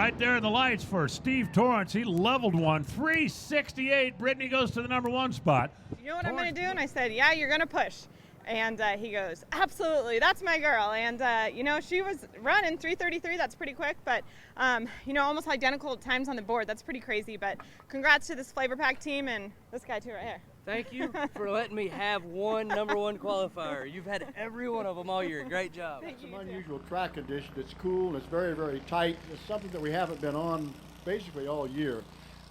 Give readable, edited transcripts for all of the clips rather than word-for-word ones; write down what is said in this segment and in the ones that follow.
right there in the lights for Steve Torrance. He leveled one, 368. Britney goes to the number one spot. You know what I'm going to do? And I said, yeah, you're going to push. And he goes, absolutely, that's my girl. And, she was running 3:33. That's pretty quick. But, almost identical times on the board. That's pretty crazy. But congrats to this Flavor Pack team and this guy, too, right here. Thank you for letting me have one number one qualifier. You've had every one of them all year. Great job. It's an unusual track condition. It's cool and it's very, very tight. It's something that we haven't been on basically all year.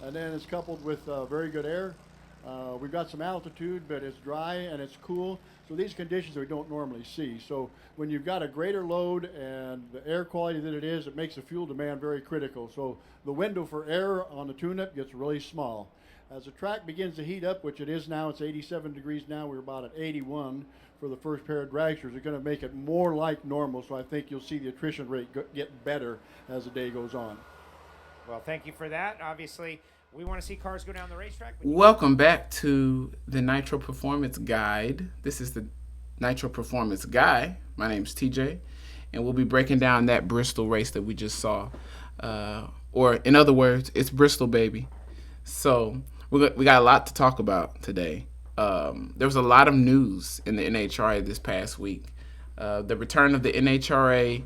And then it's coupled with very good air. We've got some altitude, but it's dry and it's cool. So these conditions we don't normally see. So when you've got a greater load and the air quality that it is, it makes the fuel demand very critical. So the window for air on the tune-up gets really small. As the track begins to heat up, which it is now, it's 87 degrees now, we're about at 81 for the first pair of dragsters. They're going to make it more like normal, so I think you'll see the attrition rate get better as the day goes on. Well, thank you for that. Obviously, we want to see cars go down the racetrack. Welcome back to the Nitro Performance Guide. This is the Nitro Performance Guy. My name's TJ, and we'll be breaking down that Bristol race that we just saw. Or in other words, it's Bristol, baby. So we got a lot to talk about today. There was a lot of news in the NHRA this past week. The return of the NHRA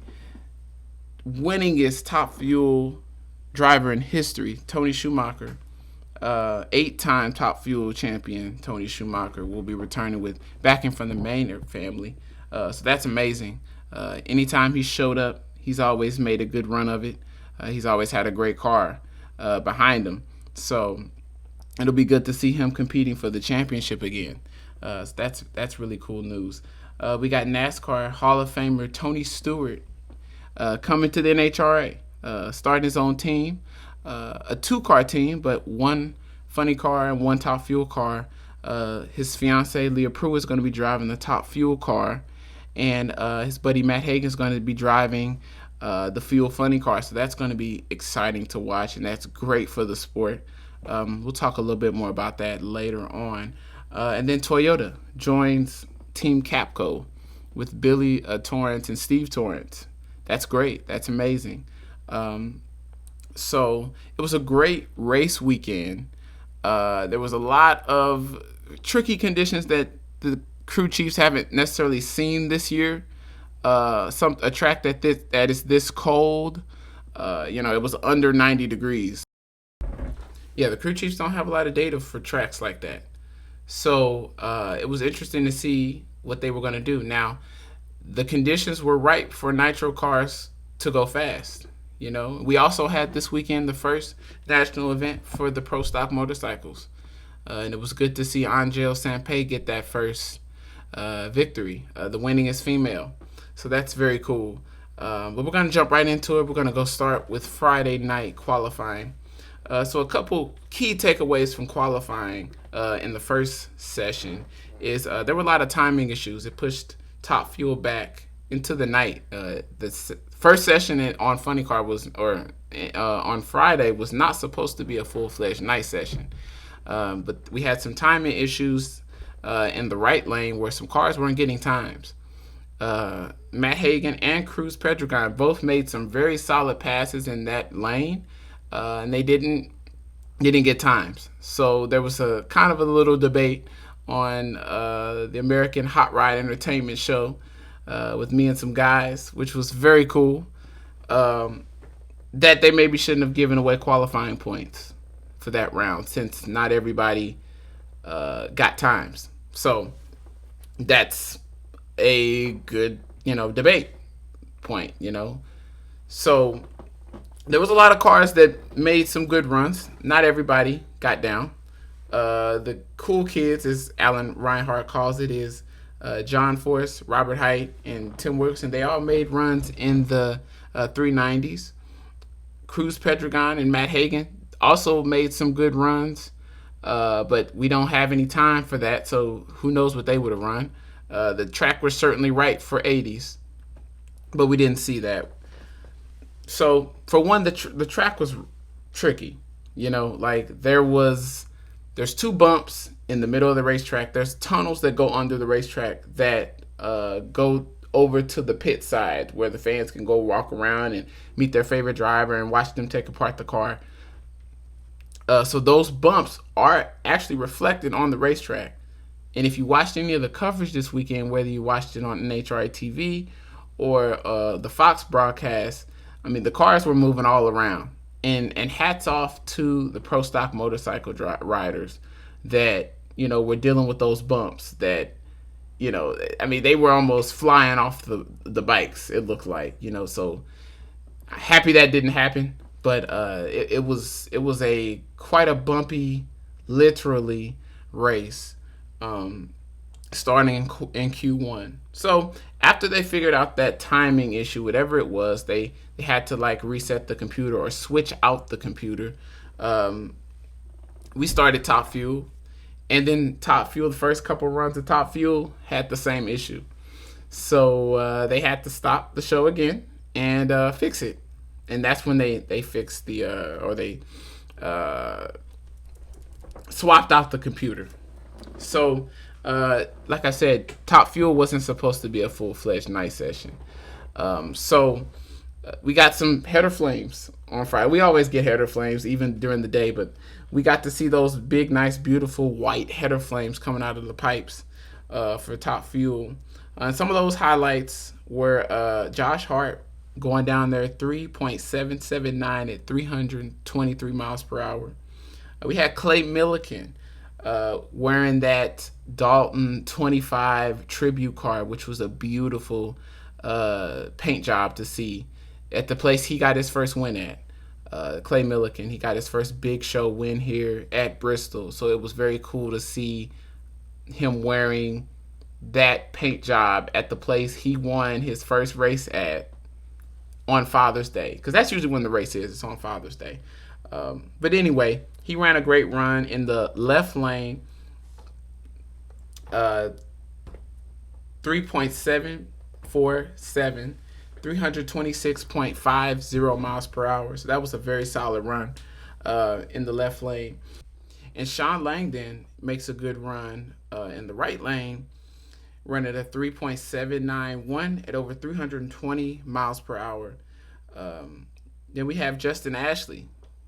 winningest top fuel driver in history, Tony Schumacher, 8-time top fuel champion Tony Schumacher will be returning with backing from the Maynard family. So that's amazing. Anytime he showed up, he's always made a good run of it. He's always had a great car behind him. So it'll be good to see him competing for the championship again. So that's really cool news. We got NASCAR Hall of Famer Tony Stewart coming to the NHRA, starting his own team, a 2-car team, but one funny car and one top fuel car. His fiancee Leah Pruitt is going to be driving the top fuel car, and his buddy Matt Hagan is going to be driving the fuel funny car. So that's going to be exciting to watch, and that's great for the sport. We'll talk a little bit more about that later on. And then Toyota joins Team Capco with Billy Torrance and Steve Torrance. That's great. That's amazing. So it was a great race weekend. There was a lot of tricky conditions that the crew chiefs haven't necessarily seen this year. A track that is this cold, it was under 90 degrees. Yeah, the crew chiefs don't have a lot of data for tracks like that. So it was interesting to see what they were going to do. Now, the conditions were ripe for nitro cars to go fast. We also had this weekend the first national event for the Pro Stock motorcycles. And it was good to see Angel Sampey get that first victory, the winningest female. So that's very cool. But we're going to jump right into it. We're going to go start with Friday night qualifying. So a couple key takeaways from qualifying in the first session is there were a lot of timing issues. It pushed Top Fuel back into the night. The first session on Funny Car on Friday was not supposed to be a full-fledged night session. But we had some timing issues in the right lane where some cars weren't getting times. Matt Hagan and Cruz Pedregon both made some very solid passes in that lane. And they didn't get times. So there was a kind of a little debate on the American Hot Rod Entertainment show with me and some guys, which was very cool, that they maybe shouldn't have given away qualifying points for that round since not everybody got times. So that's a good, debate point, So there was a lot of cars that made some good runs. Not everybody got down. The cool kids, as Alan Reinhardt calls it, is John Force, Robert Height, and Tim Wilson. They all made runs in the 390s. Cruz Pedregon and Matt Hagan also made some good runs, but we don't have any time for that, so who knows what they would have run. The track was certainly right for 80s, but we didn't see that. So for one, the track was tricky. There's 2 bumps in the middle of the racetrack. There's tunnels that go under the racetrack that go over to the pit side where the fans can go walk around and meet their favorite driver and watch them take apart the car. So those bumps are actually reflected on the racetrack. And if you watched any of the coverage this weekend, whether you watched it on NHRA TV or the Fox broadcast, I mean, the cars were moving all around. And hats off to the pro stock motorcycle riders that, you know, were dealing with those bumps that, you know, I mean, they were almost flying off the bikes, it looked like, you know. So happy that didn't happen. But it was a quite a bumpy, literally, race starting in Q1. So after they figured out that timing issue, whatever it was, they had to like reset the computer or switch out the computer. We started Top Fuel, and then Top Fuel, the first couple runs of Top Fuel had the same issue. So they had to stop the show again and fix it. And that's when they fixed they swapped out the computer. So, like I said, Top Fuel wasn't supposed to be a full-fledged night session. So we got some header flames on Friday. We always get header flames even during the day, but we got to see those big, nice, beautiful white header flames coming out of the pipes for Top Fuel. And some of those highlights were Josh Hart going down there 3.779 at 323 miles per hour. We had Clay Milliken wearing that Dalton 25 tribute car, which was a beautiful paint job to see at the place he got his first win at. Clay Milliken, he got his first big show win here at Bristol. So it was very cool to see him wearing that paint job at the place he won his first race at on Father's Day, because that's usually when the race is. It's on Father's Day. But anyway, he ran a great run in the left lane, 3.747, 326.50 miles per hour. So that was a very solid run in the left lane. And Sean Langdon makes a good run in the right lane, running at 3.791 at over 320 miles per hour. Then we have Justin Ashley,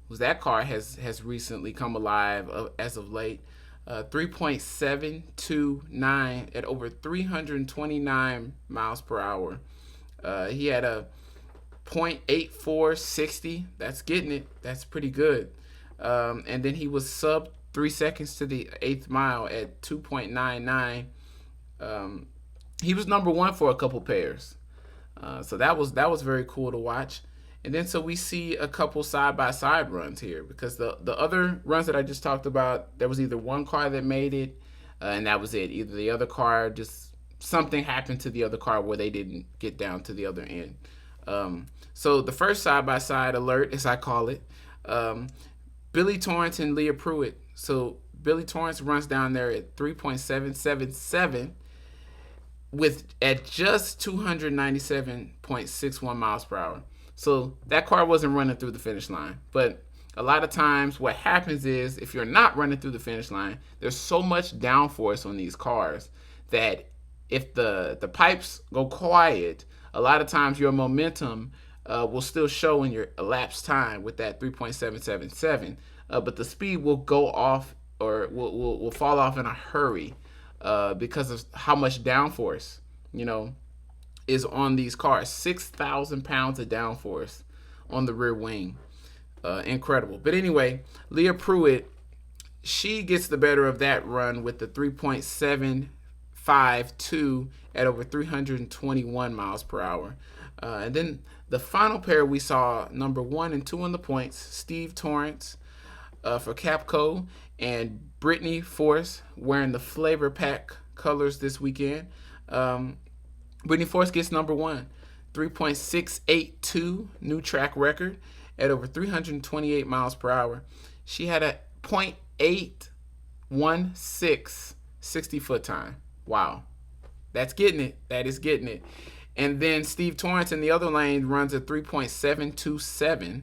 whose that car has recently come alive as of late. 3.729 at over 329 miles per hour. He had a 0.8460. That's getting it. That's pretty good. And then he was sub 3 seconds to the 8th mile at 2.99. He was number one for a couple pairs. So that was very cool to watch. And then so we see a couple side-by-side runs here, because the other runs that I just talked about, there was either one car that made it, and that was it. Either the other car, just something happened to the other car where they didn't get down to the other end. So the first side-by-side alert, as I call it, Billy Torrance and Leah Pruitt. So Billy Torrance runs down there at 3.777 at just 297.61 miles per hour. So that car wasn't running through the finish line. But a lot of times what happens is, if you're not running through the finish line, there's so much downforce on these cars that if the pipes go quiet, a lot of times your momentum will still show in your elapsed time with that 3.777. But the speed will go off, or will fall off in a hurry because of how much downforce, is on these cars. 6,000 pounds of downforce on the rear wing. Incredible. But anyway, Leah Pruitt, she gets the better of that run with the 3.752 at over 321 miles per hour. And then the final pair we saw, number 1 and 2 in the points, Steve Torrance for Capco and Britney Force wearing the Flavor Pack colors this weekend. Britney Force gets number 1, 3.682 new track record at over 328 miles per hour. She had a 0.816 60-foot time. Wow. That's getting it. That is getting it. And then Steve Torrance in the other lane runs a 3.727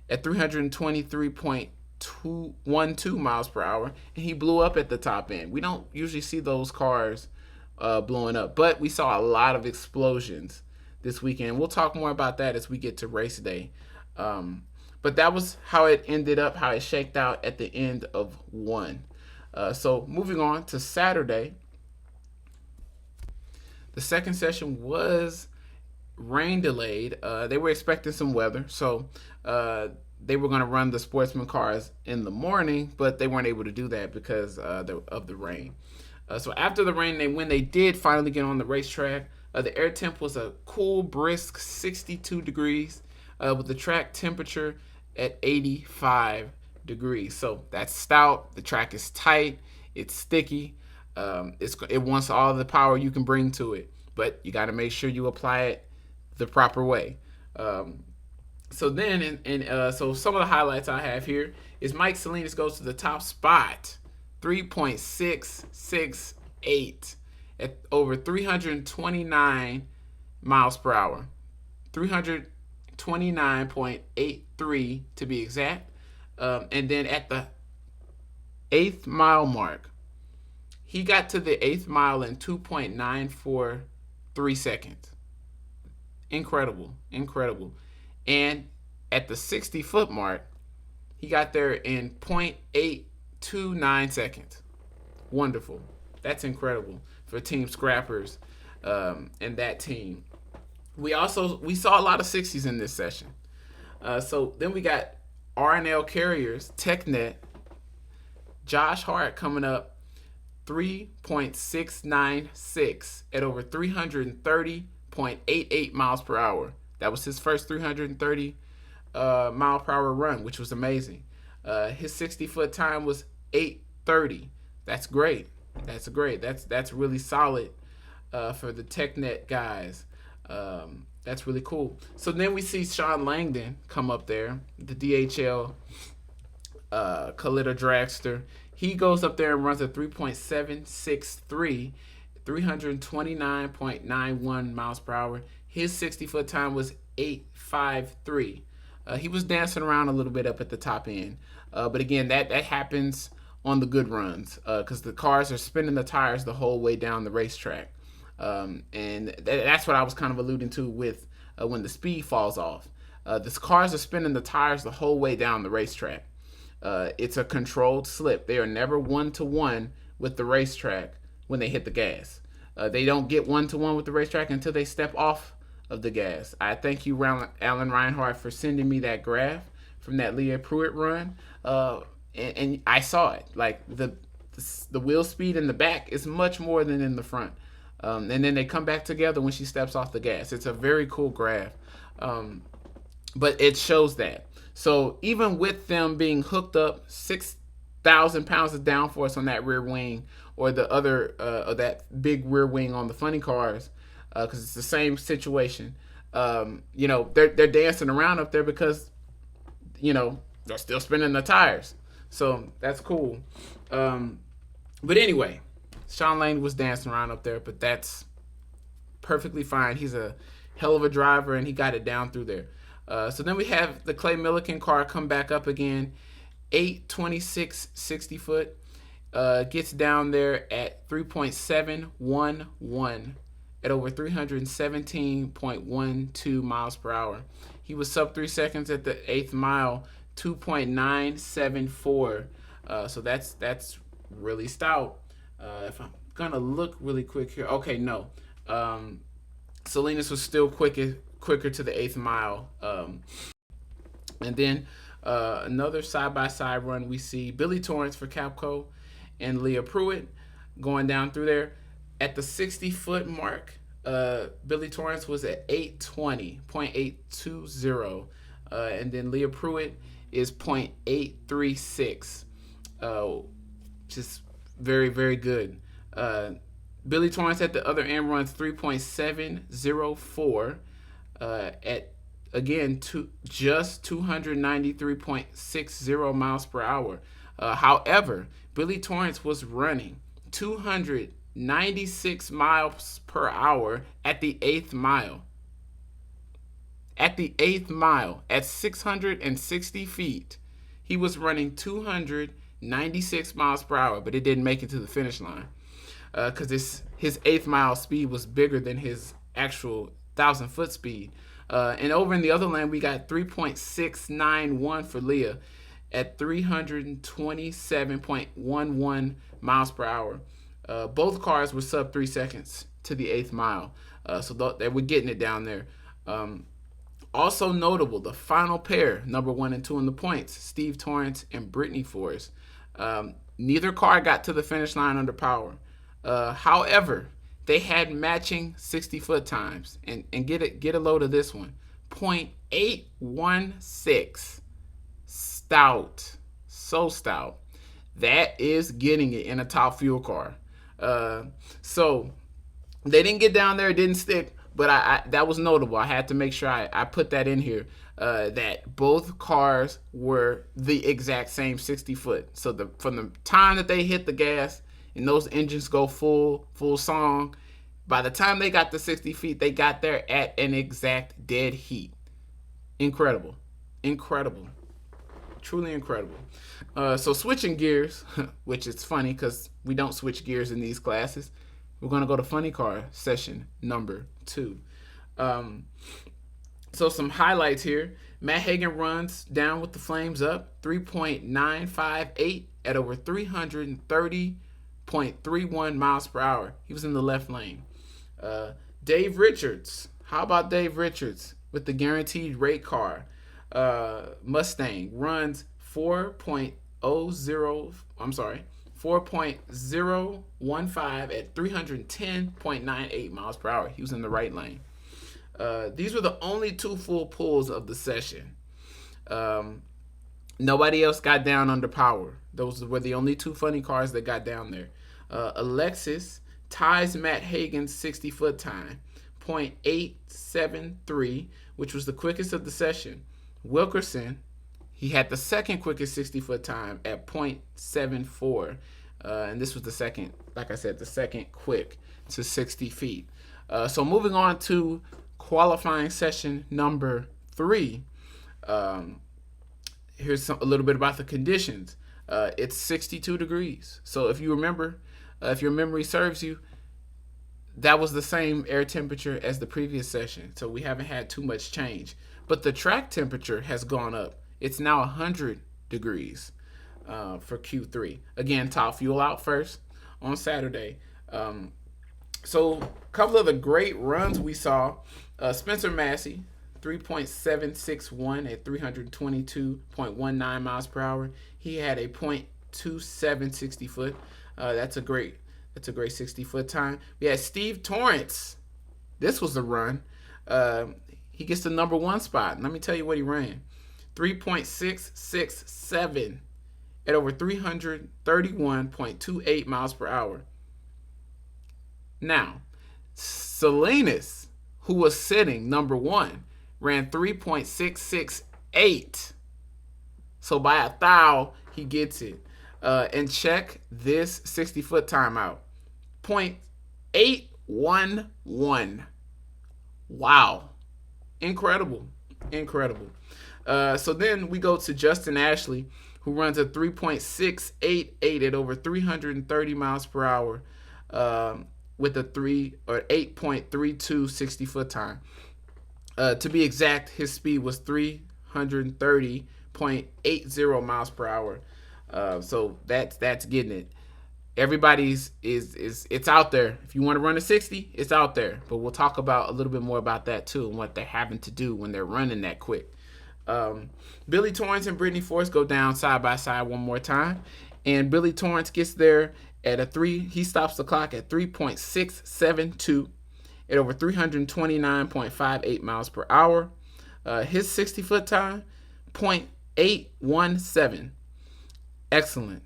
at 323.212 miles per hour. And he blew up at the top end. We don't usually see those cars blowing up. But we saw a lot of explosions this weekend. We'll talk more about that as we get to race day. But that was how it ended up, how it shaked out at the end of one. So moving on to Saturday. The second session was rain delayed. They were expecting some weather, so they were going to run the sportsman cars in the morning, but they weren't able to do that because of the rain. So after the rain, when they did finally get on the racetrack, the air temp was a cool, brisk 62 degrees with the track temperature at 85 degrees. So that's stout. The track is tight. It's sticky. It wants all the power you can bring to it, but you got to make sure you apply it the proper way. So then, so some of the highlights I have here is Mike Salinas goes to the top spot, 3.668 at over 329 miles per hour, 329.83 to be exact. And then at the 8th mile mark, he got to the 8th mile in 2.943 seconds. Incredible. And at the 60-foot mark, he got there in 0.829 seconds. Wonderful. That's incredible for Team Scrappers and that team. We saw a lot of 60s in this session. So then we got R&L Carriers, TechNet, Josh Hart coming up 3.696 at over 330.88 miles per hour. That was his first 330 mile per hour run, which was amazing. His 60-foot time was 8:30. That's great. That's really solid for the TechNet guys. That's really cool. So then we see Sean Langdon come up there, the DHL Kalita Dragster. He goes up there and runs a 3.763, 329.91 miles per hour. His 60-foot time was 8:53. He was dancing around a little bit up at the top end. But again, that happens on the good runs because the cars are spinning the tires the whole way down the racetrack. And that's what I was kind of alluding to with when the speed falls off. The cars are spinning the tires the whole way down the racetrack. It's a controlled slip. They are never one-to-one with the racetrack when they hit the gas. They don't get one-to-one with the racetrack until they step off of the gas. I thank you, Alan Reinhardt, for sending me that graph from that Leah Pruitt run. And I saw it. Like the wheel speed in the back is much more than in the front. And then they come back together when she steps off the gas. It's a very cool graph. But it shows that. So even with them being hooked up, 6,000 pounds of downforce on that rear wing, or the other, that big rear wing on the funny cars, because it's the same situation. They're dancing around up there because, they're still spinning the tires. So that's cool. But anyway, Sean Lane was dancing around up there, but that's perfectly fine. He's a hell of a driver, and he got it down through there. So then we have the Clay Milliken car come back up again, 8:26 60-foot. Gets down there at 3.711 at over 317.12 miles per hour. He was sub 3 seconds at the 8th mile, 2.974. So that's really stout. If I'm gonna look really quick here, okay, no. Salinas was still quicker to the 8th mile. And then another side-by-side run, we see Billy Torrance for Capco and Leah Pruitt going down through there. At the 60-foot mark, Billy Torrance was at 8:20.820, and then Leah Pruitt is 0.836, just very, very good. Billy Torrance at the other end runs 3.704 at, again, just 293.60 miles per hour. However, Billy Torrance was running 296 miles per hour at the 8th mile. At the 8th mile, at 660 feet, he was running 296 miles per hour, but it didn't make it to the finish line because his 8th mile speed was bigger than his actual 1,000-foot speed. And over in the other lane, we got 3.691 for Leah at 327.11 miles per hour. Both cars were sub 3 seconds to the 8th mile. So they were getting it down there. Also notable, the final pair, number 1 and 2 in the points, Steve Torrance and Britney Forrest. Neither car got to the finish line under power. However, they had matching 60-foot times. And get a load of this one. 0.816. Stout. So stout. That is getting it in a top fuel car. So they didn't get down there, it didn't stick, but I that was notable. I had to make sure I put that in here, that both cars were the exact same 60-foot. So from the time that they hit the gas and those engines go full song, by the time they got to 60 feet, they got there at an exact dead heat. Incredible. Truly incredible. So switching gears, which is funny because we don't switch gears in these classes. We're going to go to funny car session number 2. So some highlights here. Matt Hagan runs down with the flames up, 3.958 at over 330.31 miles per hour. He was in the left lane. Dave Richards. How about Dave Richards with the guaranteed rate car? Mustang runs 4.015 at 310.98 miles per hour. He was in the right lane. These were the only 2 full pulls of the session. Nobody else got down under power. Those were the only 2 funny cars that got down there. Alexis ties Matt Hagan's 60-foot time, 0.873, which was the quickest of the session. Wilkerson, he had the second quickest 60-foot time at 0.74. And this was the second, like I said, the second quick to 60 feet. So moving on to qualifying session number 3. Here's a little bit about the conditions. It's 62 degrees. So if you remember, if your memory serves you, that was the same air temperature as the previous session. So we haven't had too much change. But the track temperature has gone up. It's now 100 degrees for Q3. Again, top fuel out first on Saturday. So a couple of the great runs we saw. Spencer Massey, 3.761 at 322.19 miles per hour. He had a 0.27 60 foot. That's a great 60-foot time. We had Steve Torrance. This was the run. He gets the number 1 spot. Let me tell you what he ran. 3.667 at over 331.28 miles per hour. Now, Salinas, who was sitting number 1, ran 3.668. So by a thou, he gets it. And check this 60-foot time out. 0.811. Wow. Incredible. So then we go to Justin Ashley, who runs a 3.688 at over 330 miles per hour with a 8.32 60-foot time. To be exact, his speed was 330.80 miles per hour. So that's getting it. Everybody's it's out there. If you want to run a 60, it's out there. But we'll talk about a little bit more about that too and what they're having to do when they're running that quick. Billy Torrance and Britney Forrest go down side by side one more time, and Billy Torrance gets there at he stops the clock at 3.672 at over 329.58 miles per hour. His 60-foot time, 0.817. Excellent.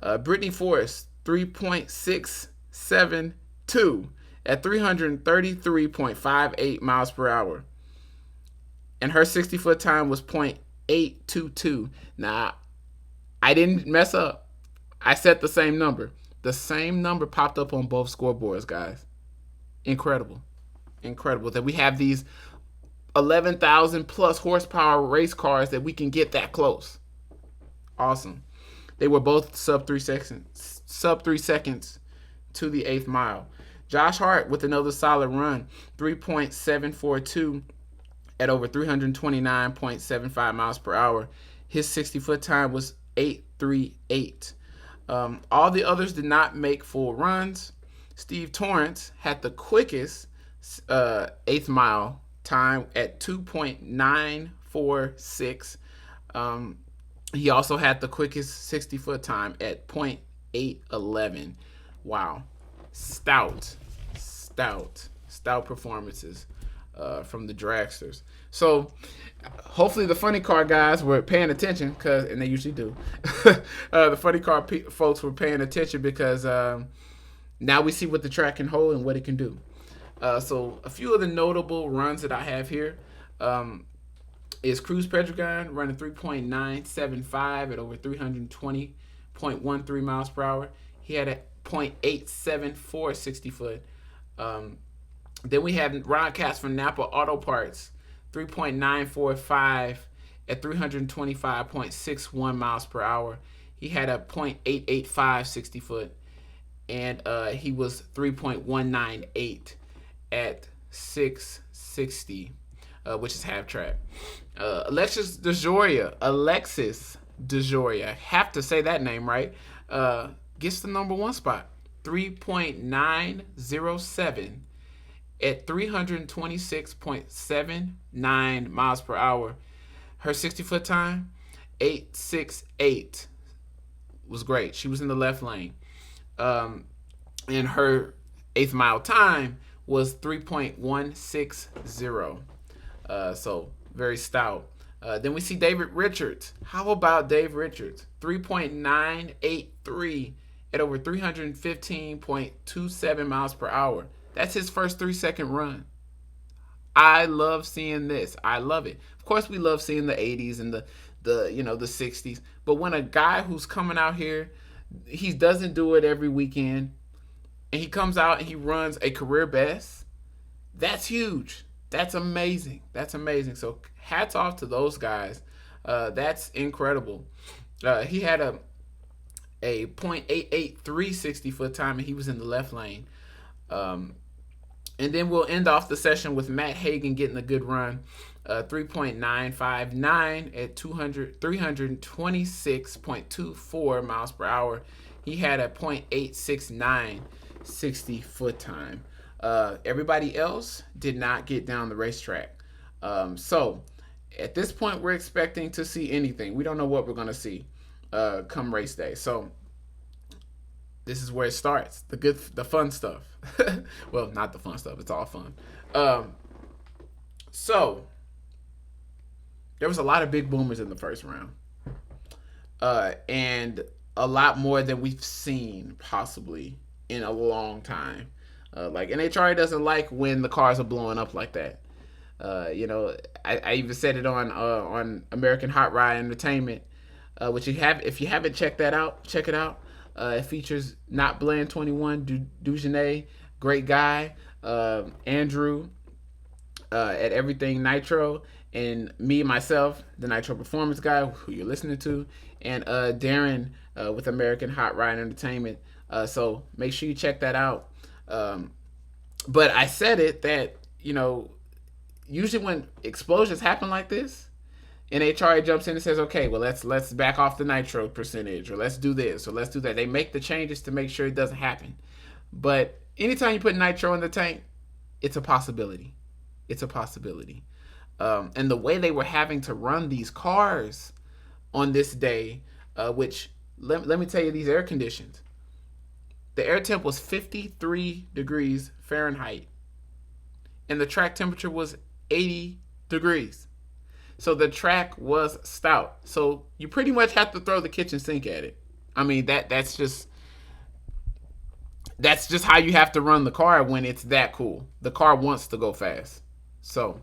Britney Forrest, 3.672 at 333.58 miles per hour. And her 60-foot time was 0.822. Now, I didn't mess up. I set the same number. The same number popped up on both scoreboards, guys. Incredible that we have these 11,000 plus horsepower race cars that we can get that close. Awesome. They were both sub 3 seconds to the 8th mile. Josh Hart with another solid run, 3.742 at over 329.75 miles per hour. His 60-foot time was 8.38. All the others did not make full runs. Steve Torrance had the quickest 8th mile time at 2.946. He also had the quickest 60-foot time at 0.811. Wow. Stout performances from the Dragsters. So hopefully the funny car guys were paying attention, and they usually do. The funny car folks were paying attention because now we see what the track can hold and what it can do. So a few of the notable runs that I have here is Cruz Pedregon running 3.975 at over 320.13 miles per hour. He had a 0.874 60-foot. Then we have Ron Katz from Napa Auto Parts, 3.945 at 325.61 miles per hour. He had a 0.885 60-foot, and he was 3.198 at 660, which is half track. Alexis DeJoria, have to say that name right, gets the number 1 spot, 3.907 at 326.79 miles per hour. Her 60-foot time, 8.68, was great. She was in the left lane. And her 8th mile time was 3.160. So very stout. Then we see David Richards. How about Dave Richards? 3.983 at over 315.27 miles per hour. That's his first 3-second run. I love seeing this. I love it. Of course, we love seeing the 80s and the 60s. But when a guy who's coming out here, he doesn't do it every weekend, and he comes out and he runs a career best, that's huge. That's amazing. That's amazing. So hats off to those guys. That's incredible. He had a 0.883 60-foot time, and he was in the left lane. And then we'll end off the session with Matt Hagan getting a good run, 3.959 at 326.24 miles per hour. He had a 0.869 60-foot time. Everybody else did not get down the racetrack. So at this point, we're expecting to see anything. We don't know what we're going to see come race day. So this is where it starts. The fun stuff. Well, not the fun stuff. It's all fun. So there was a lot of big boomers in the first round. And a lot more than we've seen possibly in a long time. Like NHRA doesn't like when the cars are blowing up like that. I even said it on American Hot Rod Entertainment, which if you haven't checked that out, check it out. It features Not Bland 21, Dugenet, great guy, Andrew at Everything Nitro, and me, myself, the Nitro Performance Guy, who you're listening to, and Darren with American Hot Rod Entertainment. So make sure you check that out. But I said it that, usually when explosions happen like this, NHRA jumps in and says, okay, well, let's back off the nitro percentage, or let's do this, or let's do that. They make the changes to make sure it doesn't happen. But anytime you put nitro in the tank, it's a possibility. It's a possibility. And the way they were having to run these cars on this day, which, let me tell you, these air conditions. The air temp was 53 degrees Fahrenheit, and the track temperature was 80 degrees. So the track was stout. So you pretty much have to throw the kitchen sink at it. I mean, that's just how you have to run the car when it's that cool. The car wants to go fast. So,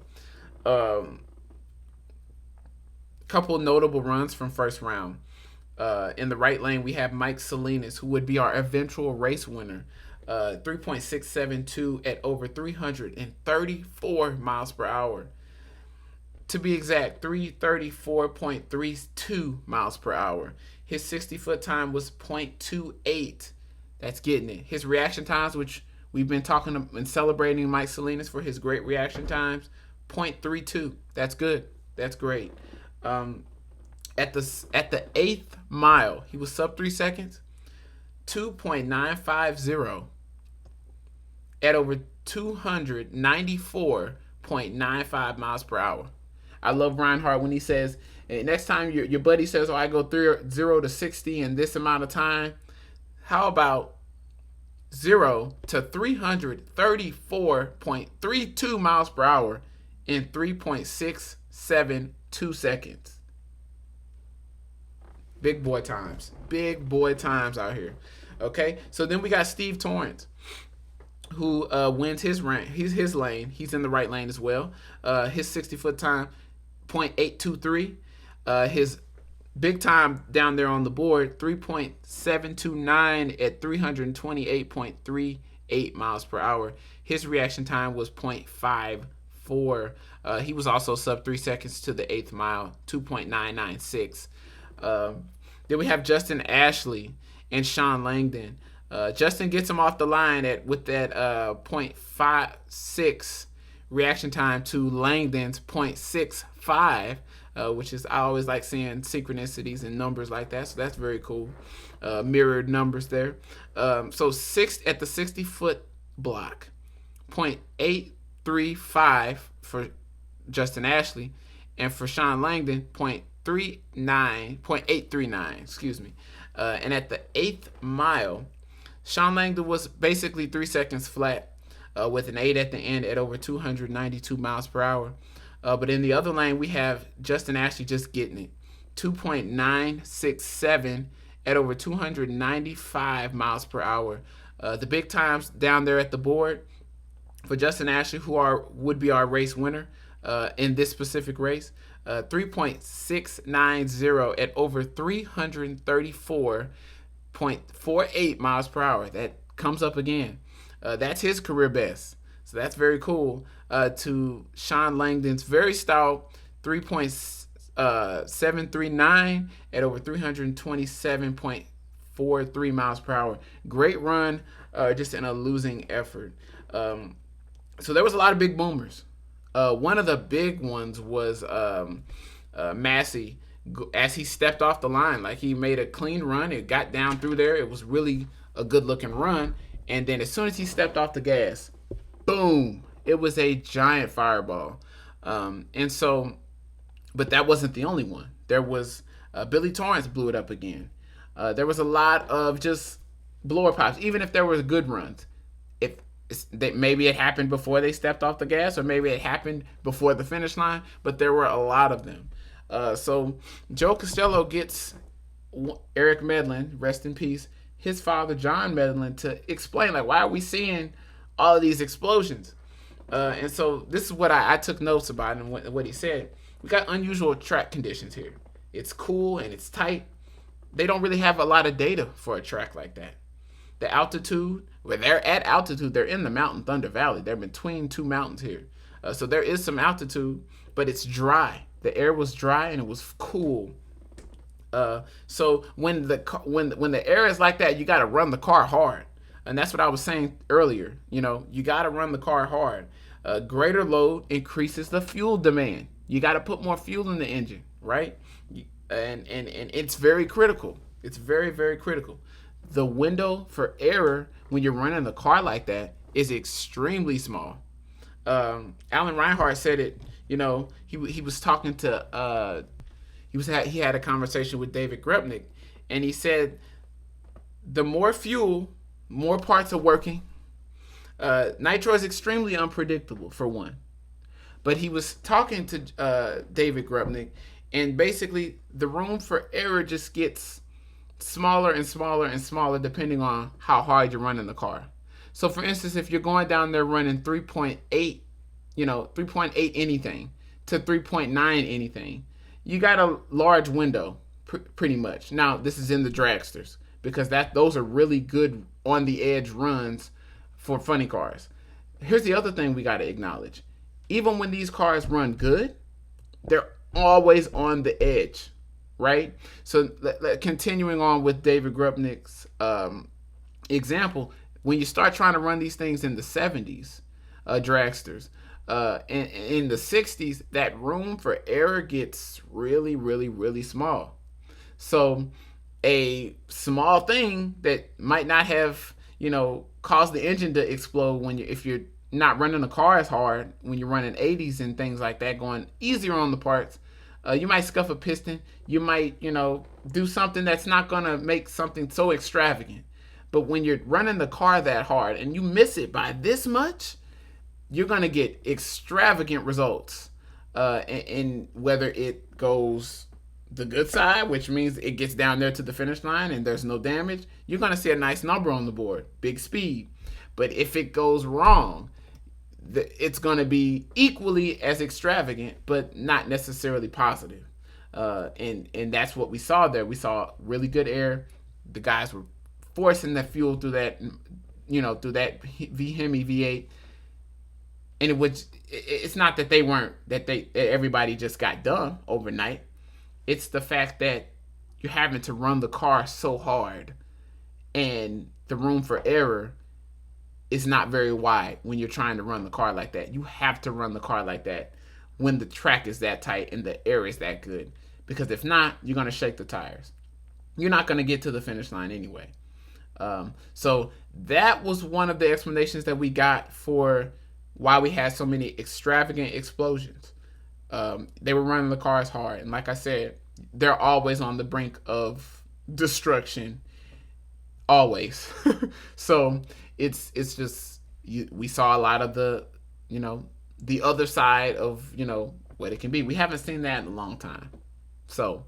couple notable runs from first round. In the right lane, we have Mike Salinas, who would be our eventual race winner. 3.672 at over 334 miles per hour. To be exact, 334.32 miles per hour. His 60-foot time was 0.28. That's getting it. His reaction times, which We've been talking and celebrating Mike Salinas for his great reaction times. 0.32. That's good. That's great. At the 8th mile, he was sub 3 seconds. 2.950 at over 294.95 miles per hour. I love Reinhardt when he says, next time your buddy says, I go 0 to 60 in this amount of time, how about 0 to 334.32 miles per hour in 3.672 seconds? Big boy times. Big boy times out here. Okay, so then we got Steve Torrance, who wins his lane. He's in the right lane as well. His 60-foot time, 0.823. His big time down there on the board, 3.729 at 328.38 miles per hour. His reaction time was 0.54. He was also sub 3 seconds to the 8th mile, 2.996. Then we have Justin Ashley and Sean Langdon. Justin gets him off the line with that 0.56 reaction time to Langdon's 0.65, which is, I always like seeing synchronicities and numbers like that, so that's very cool. Mirrored numbers there. So at the 60-foot block, 0.835 for Justin Ashley, and for Sean Langdon, 0.839, excuse me. And at the 8th mile, Sean Langdon was basically 3 seconds flat, with an 8 at the end at over 292 miles per hour. But in the other lane, we have Justin Ashley just getting it, 2.967 at over 295 miles per hour. The big times down there at the board for Justin Ashley, who would be our race winner in this specific race, 3.690 at over 334.48 miles per hour. That comes up again. That's his career best. So that's very cool. To Sean Langdon's very stout 3.739 at over 327.43 miles per hour. Great run, just in a losing effort. So there was a lot of big boomers. One of the big ones was Massey, as he stepped off the line. Like, he made a clean run. It got down through there. It was really a good-looking run. And then as soon as he stepped off the gas, boom, it was a giant fireball. But that wasn't the only one. There was Billy Torrance blew it up again. There was a lot of just blower pops, even if there were good runs. Maybe it happened before they stepped off the gas, or maybe it happened before the finish line, but there were a lot of them. So Joe Costello gets Eric Medlin, rest in peace, his father John Medlin, to explain, like, why are we seeing all of these explosions? And so this is what I took notes about, and what he said. We got unusual track conditions here. It's cool and it's tight. They don't really have a lot of data for a track like that. The altitude, where they're at altitude, they're in the mountain Thunder Valley. They're between two mountains here. So there is some altitude, but it's dry. The air was dry and it was cool. So when the air is like that, you got to run the car hard. And that's what I was saying earlier. You got to run the car hard. Greater load increases the fuel demand. You got to put more fuel in the engine, right? And it's very critical. It's very, very critical. The window for error when you're running the car like that is extremely small. Alan Reinhardt said it. He was talking to he had a conversation with David Grubnick, and he said the more fuel, more parts are working. Nitro is extremely unpredictable, for one. But he was talking to David Grubnick, and basically the room for error just gets smaller and smaller and smaller depending on how hard you're running the car. So for instance, if you're going down there running 3.8 anything to 3.9 anything, you got a large window pretty much. Now this is in the dragsters, because those are really good on the edge runs for funny cars. Here's the other thing we got to acknowledge. Even when these cars run good, they're always on the edge, right? So continuing on with David Grubnick's example, when you start trying to run these things in the 70s, dragsters, in the 60s, that room for error gets really, really, really small. So a small thing that might not have, caused the engine to explode if you're not running the car as hard, when you're running 80s and things like that, going easier on the parts, you might scuff a piston. You might, do something that's not going to make something so extravagant. But when you're running the car that hard and you miss it by this much, you're going to get extravagant results. And whether it goes the good side, which means it gets down there to the finish line and there's no damage, you're going to see a nice number on the board, big speed. But if it goes wrong, it's going to be equally as extravagant, but not necessarily positive. And that's what we saw there. We saw really good air. The guys were forcing that fuel through that, through that Hemi V8. And it's not that that everybody just got done overnight. It's the fact that you're having to run the car so hard, and the room for error is not very wide when you're trying to run the car like that. You have to run the car like that when the track is that tight and the air is that good. Because if not, you're going to shake the tires. You're not going to get to the finish line anyway. So that was one of the explanations that we got for why we had so many extravagant explosions. They were running the cars hard. And like I said, they're always on the brink of destruction. Always. So it's just, we saw a lot of the other side of, what it can be. We haven't seen that in a long time. So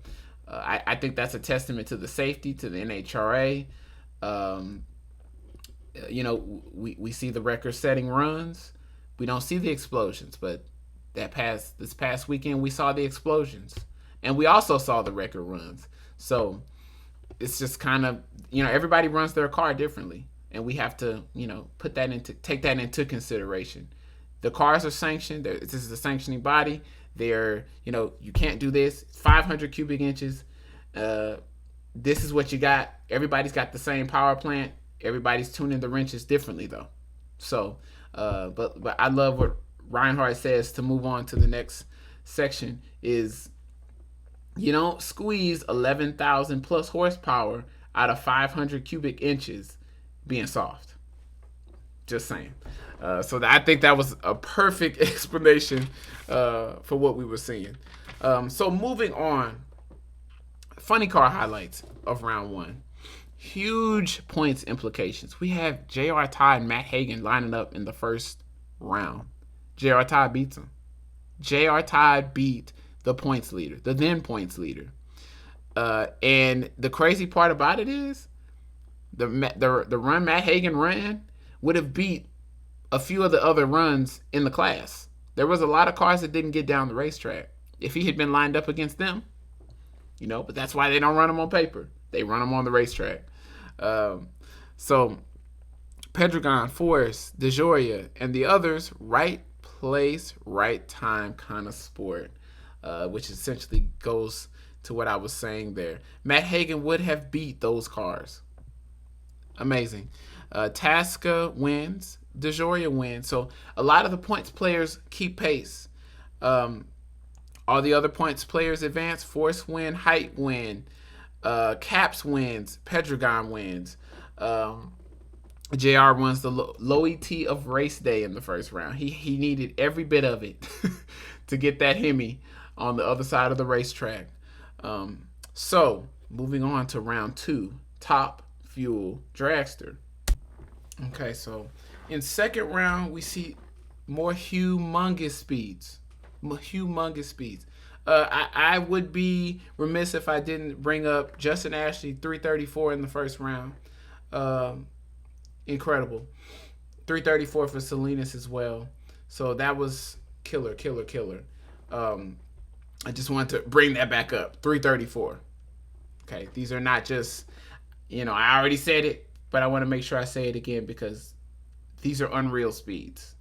I think that's a testament to the safety, to the NHRA. We see the record-setting runs. We don't see the explosions, but this past weekend we saw the explosions, and we also saw the record runs. So it's just kind of, everybody runs their car differently, and we have to, take that into consideration. The cars are sanctioned. This is a sanctioning body. They're, you can't do this. 500 cubic inches. This is what you got. Everybody's got the same power plant. Everybody's tuning the wrenches differently, though. So, but I love what Reinhardt says to move on to the next section is, you don't squeeze 11,000 plus horsepower out of 500 cubic inches being soft. Just saying. So I think that was a perfect explanation for what we were seeing. So moving on, funny car highlights of round one. Huge points implications. We have J.R. Todd and Matt Hagan lining up in the first round. J.R. Todd beats him. J.R. Todd beat the points leader, the then points leader. And the crazy part about it is the run Matt Hagan ran would have beat a few of the other runs in the class. There was a lot of cars that didn't get down the racetrack. If he had been lined up against them, but that's why they don't run them on paper. They run them on the racetrack. So Pedregon, Forrest, DeJoria, and the others, right place, right time kind of sport, which essentially goes to what I was saying there. Matt Hagan would have beat those cars. Amazing. Tasca wins. DeJoria wins. So a lot of the points players keep pace. All the other points players advance. Force win. Height win. Caps wins. Pedregon wins. JR wins the low ET of race day in the first round. He needed every bit of it to get that Hemi on the other side of the racetrack. So moving on to round two, Top Fuel Dragster. Okay, so in second round we see more humongous speeds. I would be remiss if I didn't bring up Justin Ashley, 334 in the first round. Incredible. 334 for Salinas as well. So that was killer. I just wanted to bring that back up. 334. Okay, these are not just, I already said it, but I want to make sure I say it again because these are unreal speeds.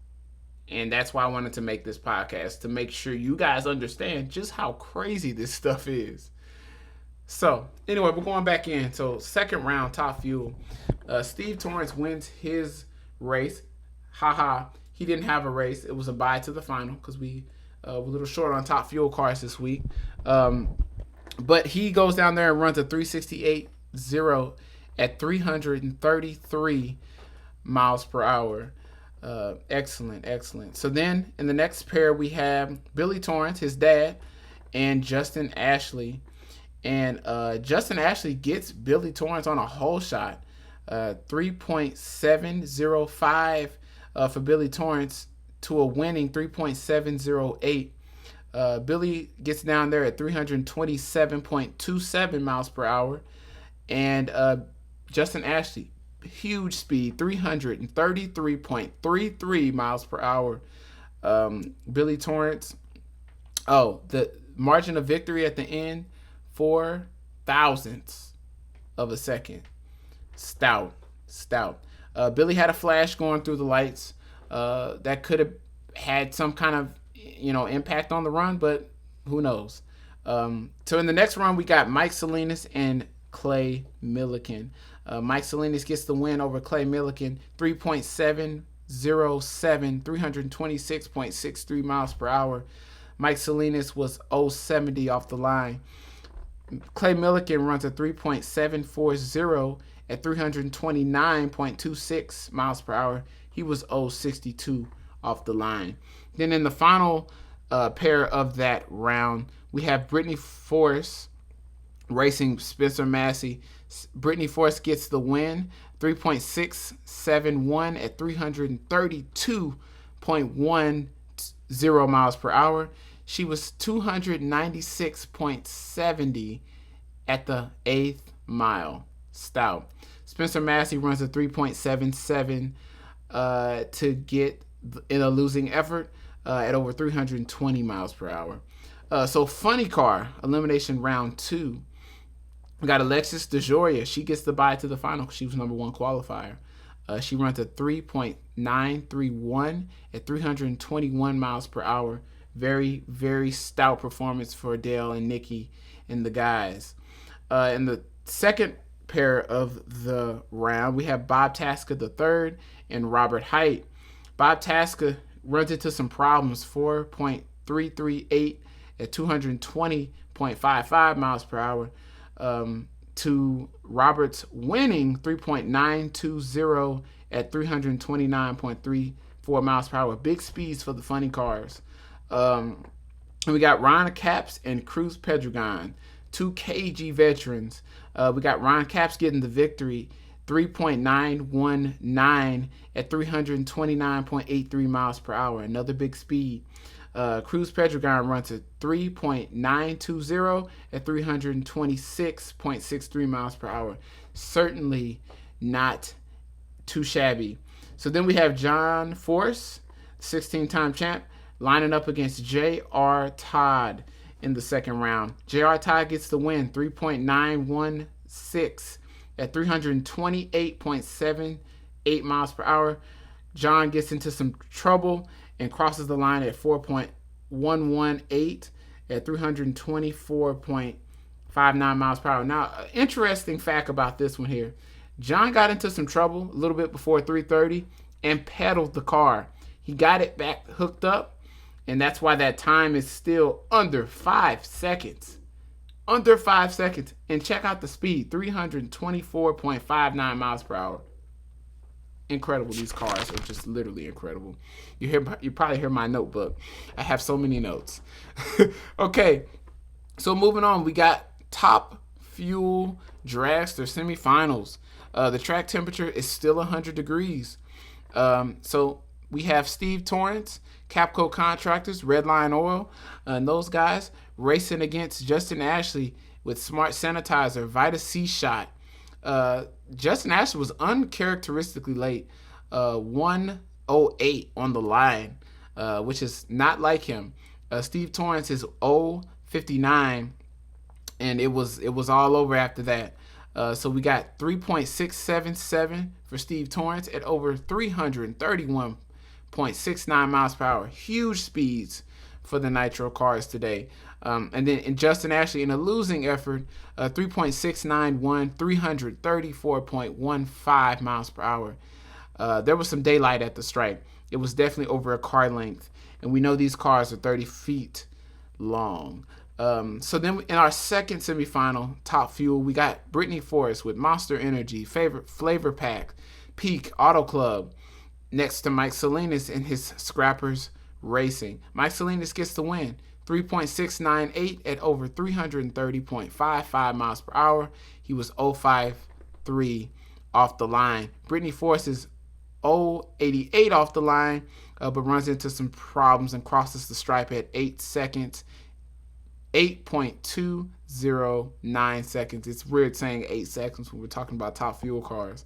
And that's why I wanted to make this podcast, to make sure you guys understand just how crazy this stuff is. So, anyway, we're going back in. So, second round, Top Fuel. Steve Torrance wins his race. Haha, he didn't have a race. It was a bye to the final because we were a little short on top fuel cars this week. But he goes down there and runs a 368.0 at 333 miles per hour. Excellent. So then in the next pair we have Billy Torrance, his dad, and Justin Ashley. And Justin Ashley gets Billy Torrance on a hole shot. 3.705 for Billy Torrance to a winning 3.708. Billy gets down there at 327.27 miles per hour. And Justin Ashley, huge speed, 333.33 miles per hour. Billy Torrance, the margin of victory at the end, 4 thousandths of a second. Stout. Billy had a flash going through the lights that could have had some kind of impact on the run, but who knows. So in the next run we got Mike Salinas and Clay Millican. Mike Salinas gets the win over Clay Millican, 3.707, 326.63 miles per hour. Mike Salinas was 070 off the line. Clay Millican runs a 3.740 at 329.26 miles per hour. He was 062 off the line. Then in the final pair of that round, we have Brittany Force racing Spencer Massey. Brittany Force gets the win, 3.671 at 332.10 miles per hour. She was 296.70 at the 8th mile. Stout. Spencer Massey runs a 3.77 to get in a losing effort at over 320 miles per hour. So funny car, elimination round 2. We got Alexis DeJoria. She gets the bye to the final because she was number 1 qualifier. She runs a 3.931 at 321 miles per hour. Very, very stout performance for Dale and Nikki and the guys. In the second pair of the round, we have Bob Tasca III and Robert Height. Bob Tasca runs into some problems, 4.338 at 220.55 miles per hour to Robert's winning 3.920 at 329.34 miles per hour. Big speeds for the funny cars. And we got Ron Capps and Cruz Pedregon, 2 KG veterans. We got Ron Capps getting the victory, 3.919 at 329.83 miles per hour. Another big speed. Cruz Pedregon runs a 3.920 at 326.63 miles per hour. Certainly not too shabby. So then we have John Force, 16-time champ, lining up against J.R. Todd in the second round. J.R. Todd gets the win, 3.916 at 328.78 miles per hour. John gets into some trouble and crosses the line at 4.118 at 324.59 miles per hour. Now, interesting fact about this one here. John got into some trouble a little bit before 3:30 and pedaled the car. He got it back hooked up, and that's why that time is still under 5 seconds. Under 5 seconds. And check out the speed, 324.59 miles per hour. Incredible. These cars are just literally incredible. You probably hear my notebook. I have so many notes. Okay, so moving on, we got Top Fuel Dragster semifinals. The track temperature is still 100 degrees. So we have Steve Torrance, Capco Contractors, Redline Oil, and those guys racing against Justin Ashley with Smart Sanitizer, Vita C Shot. Justin Ashley was uncharacteristically late, 1:08 on the line, which is not like him. Steve Torrance is 0:59, and it was all over after that. So we got 3.677 for Steve Torrance at over 331.69 miles per hour. Huge speeds for the Nitro cars today. And then in Justin Ashley, in a losing effort, 3.691, 334.15 miles per hour. There was some daylight at the stripe. It was definitely over a car length. And we know these cars are 30 feet long. So then in our second semifinal, Top Fuel, we got Britney Forrest with Monster Energy, Flavor Pack, Peak, Auto Club, next to Mike Salinas and his Scrappers Racing. Mike Salinas gets the win, 3.698 at over 330.55 miles per hour. He was 0.53 off the line. Britney Forrest is 0.88 off the line, but runs into some problems and crosses the stripe at 8 seconds. 8.209 seconds. It's weird saying 8 seconds when we're talking about Top Fuel cars.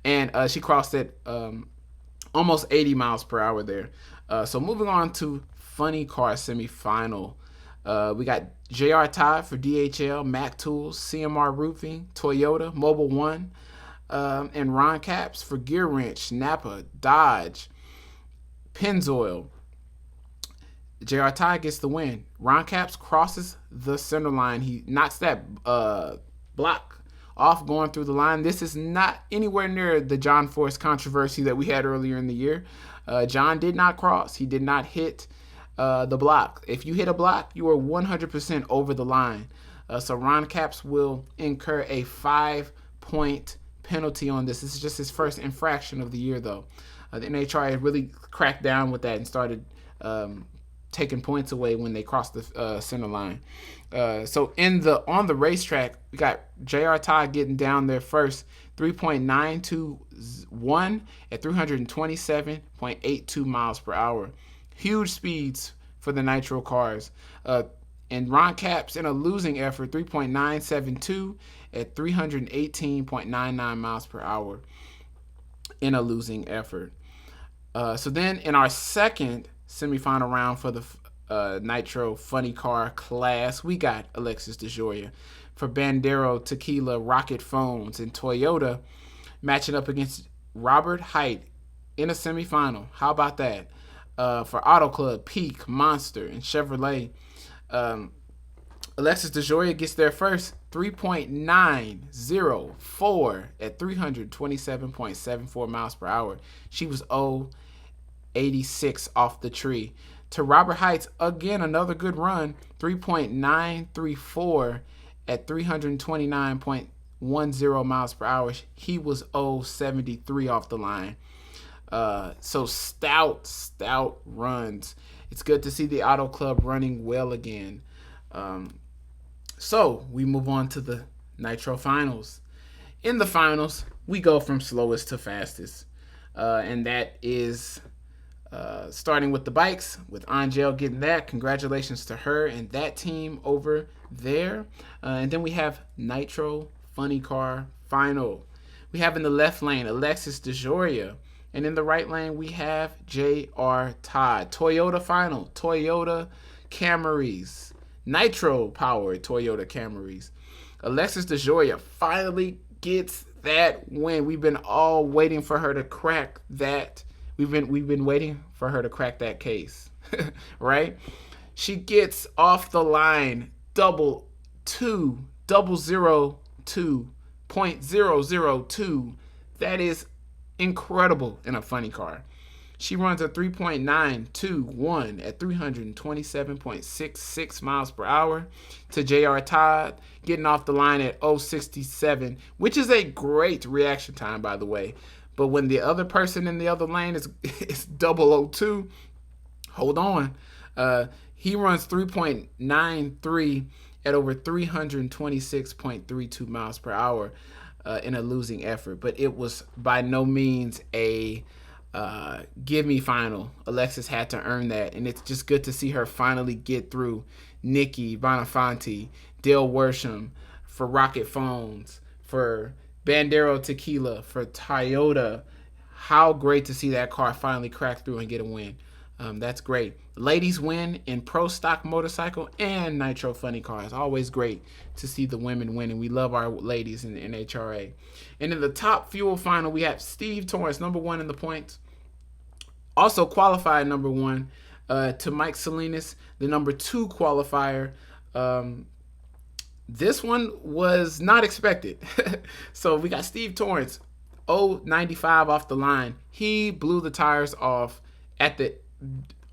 And she crossed at almost 80 miles per hour there. So moving on to Funny Car semifinal. We got JR Todd for DHL, Mac Tools, CMR Roofing, Toyota, Mobile One, and Ron Capps for Gear Wrench, Napa, Dodge, Pennzoil. JR Todd gets the win. Ron Capps crosses the center line. He knocks that block off going through the line. This is not anywhere near the John Force controversy that we had earlier in the year. John did not cross. He did not hit the block. If you hit a block, you are 100% over the line. So Ron Capps will incur a 5-point penalty on this. This is just his first infraction of the year, though. The NHRA really cracked down with that and started taking points away when they crossed the center line. So on the racetrack, we got JR Todd getting down there first, 3.921 at 327.82 miles per hour. Huge speeds for the Nitro cars. And Ron Capps in a losing effort, 3.972 at 318.99 miles per hour in a losing effort. So then in our second semifinal round for the Nitro Funny Car class, we got Alexis DeJoria for Bandero, Tequila, Rocket Phones, and Toyota matching up against Robert Height in a semifinal. How about that? For Auto Club, Peak, Monster, and Chevrolet. Alexis DeJoria gets there first, 3.904 at 327.74 miles per hour. She was 0.86 off the tree. To Robert Heights, again, another good run, 3.934 at 329.10 miles per hour. He was 0.73 off the line. So stout runs. It's good to see the Auto Club running well again. So we move on to the Nitro Finals. In the finals, we go from slowest to fastest. And that is starting with the bikes, with Angel getting that. Congratulations to her and that team over there. And then we have Nitro Funny Car Final. We have in the left lane Alexis DeJoria. And in the right lane, we have J.R. Todd. Toyota Final. Toyota Camaries. Nitro-powered Toyota Camaries. Alexis DeJoria finally gets that win. We've been all waiting for her to crack that. We've been waiting for her to crack that case, right? She gets off the line 0.002. That is incredible in a funny car. She runs a 3.921 at 327.66 miles per hour to J.R. Todd, getting off the line at 0.67, which is a great reaction time, by the way. But when the other person in the other lane is 0.002, hold on. He runs 3.93 at over 326.32 miles per hour in a losing effort. But it was by no means a give me final. Alexis had to earn that. And it's just good to see her finally get through Nikki Bonafonte, Dale Worsham for Rocket Phones, for Bandero Tequila, for Toyota. How great to see that car finally crack through and get a win. That's great. Ladies win in Pro Stock Motorcycle and Nitro Funny Cars. Always great to see the women winning. We love our ladies in the NHRA. And in the Top Fuel final, we have Steve Torrance, number one in the points. Also qualified number one. to Mike Salinas, the number 2 qualifier. This one was not expected. So we got Steve Torrance, 0.95 off the line. He blew the tires off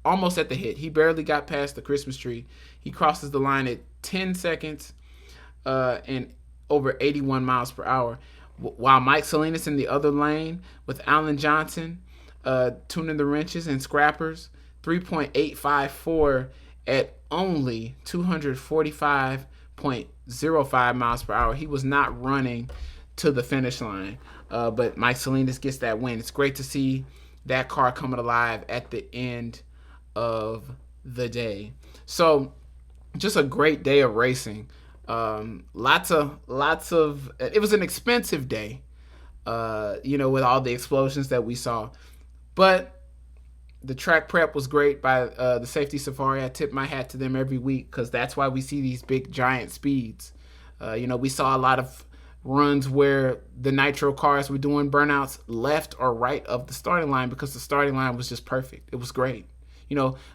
almost at the hit. He barely got past the Christmas tree. He crosses the line at 10 seconds and over 81 miles per hour. While Mike Salinas in the other lane with Alan Johnson tuning the wrenches and scrappers, 3.854 at only 245.05 miles per hour. He was not running to the finish line, but Mike Salinas gets that win. It's great to see that car coming alive at the end of the day. So just a great day of racing. Lots of it was an expensive day, with all the explosions that we saw, but the track prep was great by the Safety Safari. I tip my hat to them every week because that's why we see these big giant speeds. We saw a lot of runs where the Nitro cars were doing burnouts left or right of the starting line because the starting line was just perfect. It was great.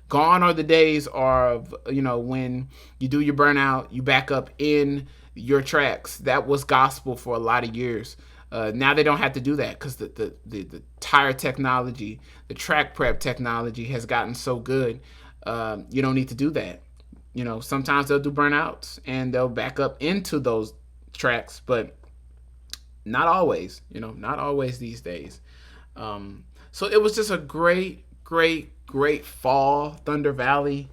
Gone are the days of, when you do your burnout, you back up in your tracks. That was gospel for a lot of years. Now they don't have to do that because the tire technology, the track prep technology has gotten so good. You don't need to do that. Sometimes they'll do burnouts and they'll back up into those tracks, but not always, not always these days. So it was just a great fall Thunder Valley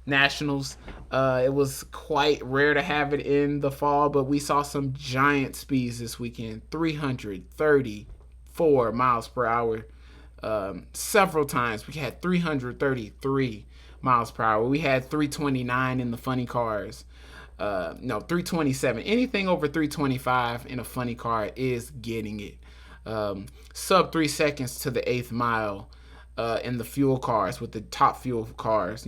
Nationals. It was quite rare to have it in the fall, but we saw some giant speeds this weekend. 334 miles per hour. Several times we had 333 miles per hour. We had 329 in the funny cars. 327. Anything over 325 in a funny car is getting it. Sub 3 seconds to the 8th mile in the fuel cars with the top fuel cars.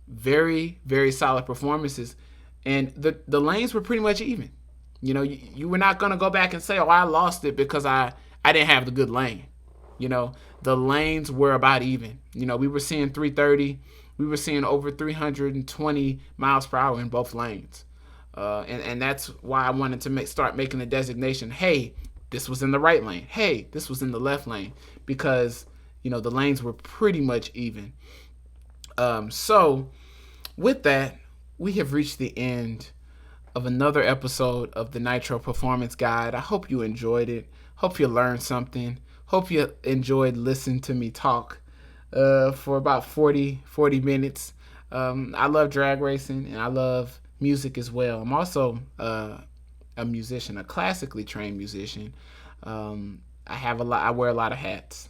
Very, very solid performances. And the lanes were pretty much even. You were not going to go back and say, I lost it because I didn't have the good lane. The lanes were about even. We were seeing 330. We were seeing over 320 miles per hour in both lanes. And that's why I wanted to start making the designation, hey, this was in the right lane. Hey, this was in the left lane. Because, the lanes were pretty much even. So, with that, we have reached the end of another episode of the Nitro Performance Guide. I hope you enjoyed it. Hope you learned something. Hope you enjoyed listening to me talk for about 40 minutes. I love drag racing and I love music as well. I'm also a musician, a classically trained musician. I wear a lot of hats.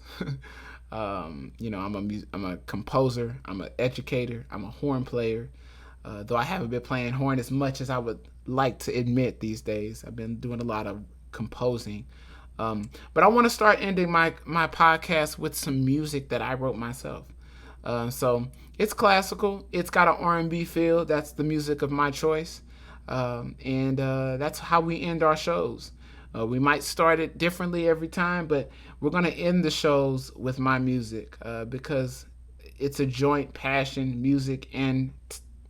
I'm a composer, I'm an educator, I'm a horn player. Though I haven't been playing horn as much as I would like to admit these days. I've been doing a lot of composing. But I want to start ending my podcast with some music that I wrote myself. So it's classical. It's got an R&B feel. That's the music of my choice. And that's how we end our shows. We might start it differently every time, but we're going to end the shows with my music because it's a joint passion, music and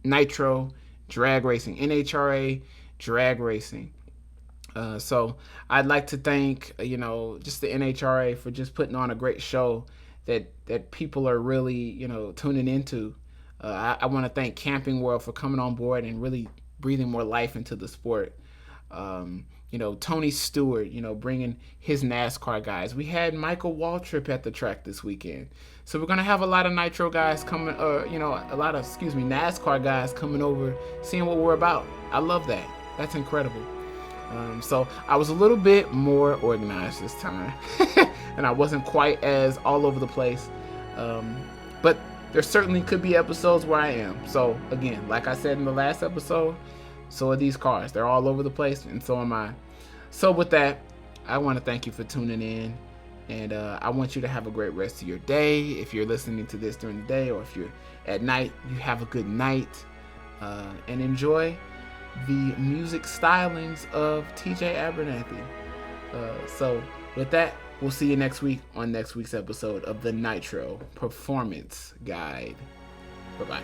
Nitro drag racing, NHRA drag racing. So I'd like to thank, just the NHRA for just putting on a great show that people are really, tuning into. I want to thank Camping World for coming on board and really breathing more life into the sport. Tony Stewart, bringing his NASCAR guys. We had Michael Waltrip at the track this weekend. So we're going to have a lot of Nitro guys coming, NASCAR guys coming over, seeing what we're about. I love that. That's incredible. So I was a little bit more organized this time. And I wasn't quite as all over the place. But there certainly could be episodes where I am. So again, like I said in the last episode, so are these cars. They're all over the place, and so am I. So with that, I want to thank you for tuning in, and I want you to have a great rest of your day. If you're listening to this during the day, or if you're at night, you have a good night, and enjoy the music stylings of TJ Abernathy. So with that, we'll see you next week on next week's episode of the Nitro Performance Guide. Bye-bye.